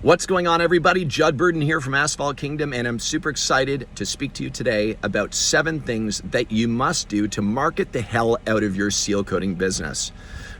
What's going on, everybody? Judd Burdon here from Asphalt Kingdom, and I'm super excited to speak to you today about 7 things that you must do to market the hell out of your seal coating business.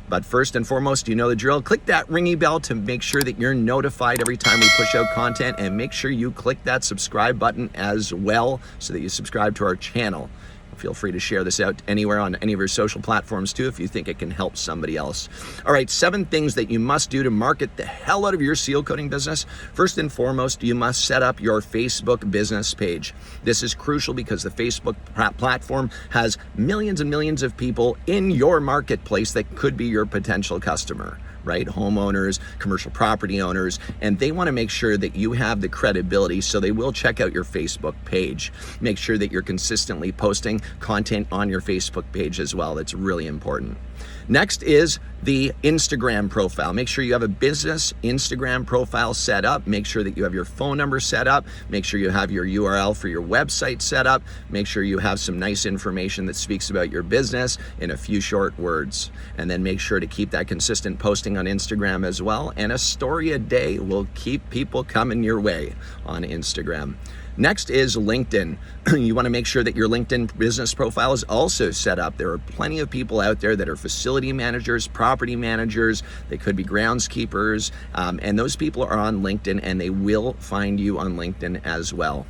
But first and foremost, you know the drill. Click that ringy bell to make sure that you're notified every time we push out content, and make sure you click that subscribe button as well so that you subscribe to our channel. Feel free to share this out anywhere on any of your social platforms too if you think it can help somebody else. All right, 7 things that you must do to market the hell out of your seal coating business. First and foremost, you must set up your Facebook business page. This is crucial because the Facebook platform has millions and millions of people in your marketplace that could be your potential customer, right? Homeowners, commercial property owners, and they want to make sure that you have the credibility, so they will check out your Facebook page. Make sure that you're consistently posting content on your Facebook page as well. That's really important. Next is the Instagram profile. Make sure you have a business Instagram profile set up. Make sure that you have your phone number set up. Make sure you have your URL for your website set up. Make sure you have some nice information that speaks about your business in a few short words. And then make sure to keep that consistent posting on Instagram as well. And a story a day will keep people coming your way on Instagram. Next is LinkedIn. You want to make sure that your LinkedIn business profile is also set up. There are plenty of people out there that are facility managers, property managers, they could be groundskeepers, and those people are on LinkedIn, and they will find you on LinkedIn as well.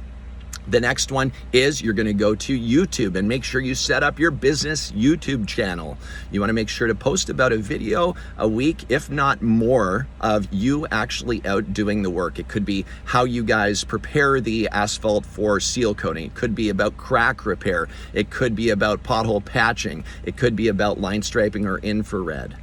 The next one is you're going to go to YouTube and make sure you set up your business YouTube channel. You want to make sure to post about a video a week, if not more, of you actually out doing the work. It could be how you guys prepare the asphalt for seal coating. It could be about crack repair. It could be about pothole patching. It could be about line striping or infrared.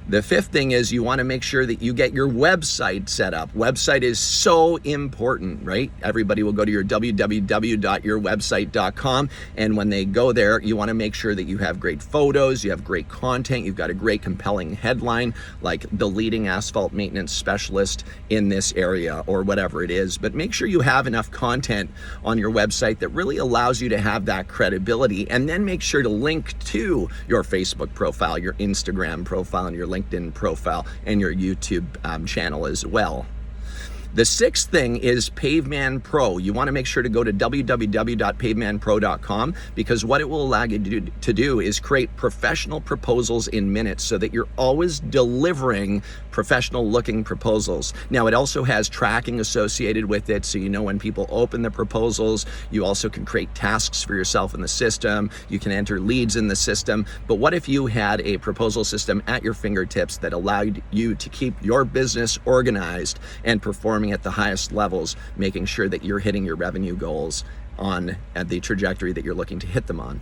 The 5th thing is you want to make sure that you get your website set up. Website is so important, right? Everybody will go to your www.yourwebsite.com, and when they go there, you want to make sure that you have great photos, you have great content, you've got a great compelling headline like the leading asphalt maintenance specialist in this area or whatever it is. But make sure you have enough content on your website that really allows you to have that credibility, and then make sure to link to your Facebook profile, your Instagram profile, and your LinkedIn profile, and your YouTube channel as well. The 6th thing is Paveman Pro. You want to make sure to go to www.pavemanpro.com, because what it will allow you to do is create professional proposals in minutes, so that you're always delivering professional looking proposals. Now, it also has tracking associated with it, so you know when people open the proposals. You also can create tasks for yourself in the system. You can enter leads in the system. But what if you had a proposal system at your fingertips that allowed you to keep your business organized and performing at the highest levels, making sure that you're hitting your revenue goals at the trajectory that you're looking to hit them on?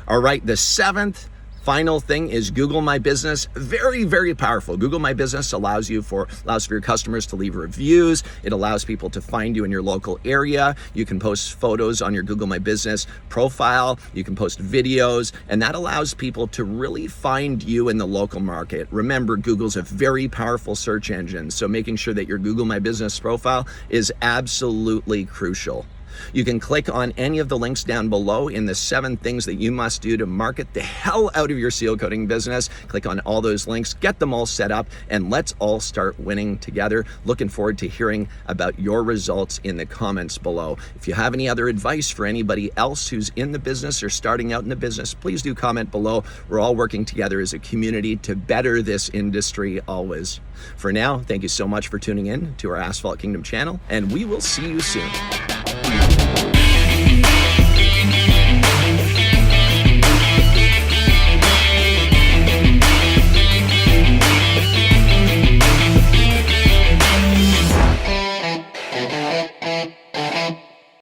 All right, the 7th final thing is Google My Business. Very, very powerful. Google My Business allows for your customers to leave reviews. It allows people to find you in your local area. You can post photos on your Google My Business profile. You can post videos, and that allows people to really find you in the local market. Remember, Google's a very powerful search engine, so making sure that your Google My Business profile is absolutely crucial. You can click on any of the links down below in the 7 things that you must do to market the hell out of your seal coating business. Click on all those links, get them all set up, and let's all start winning together. Looking forward to hearing about your results in the comments below. If you have any other advice for anybody else who's in the business or starting out in the business, please do comment below. We're all working together as a community to better this industry always. For now, thank you so much for tuning in to our Asphalt Kingdom channel, and we will see you soon.